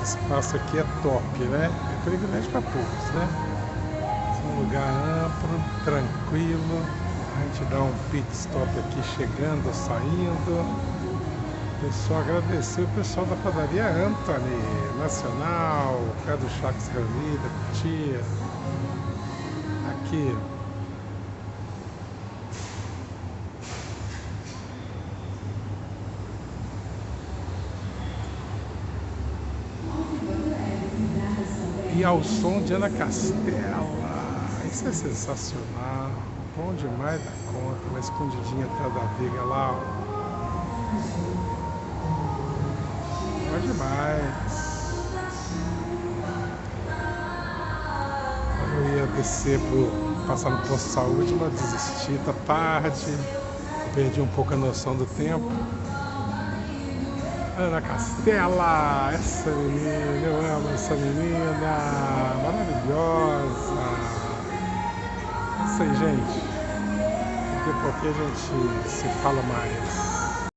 esse espaço aqui é top, né? É privilégio para poucos, né? É um lugar amplo, tranquilo. A gente dá um pit stop aqui chegando, saindo. Só agradecer o pessoal da padaria Anthony, Nacional, Pé do Chaves Reunida, Tia. Aqui. E ao som de Ana Castela. Isso é sensacional. Bom demais da conta. Uma escondidinha atrás da viga lá. Bom demais. Eu ia descer passar no posto de saúde, mas desisti. Tá tarde. Perdi um pouco a noção do tempo. Ana Castela, essa menina, eu amo essa menina, maravilhosa. Isso aí, gente. Daqui a pouquinho a gente se fala mais.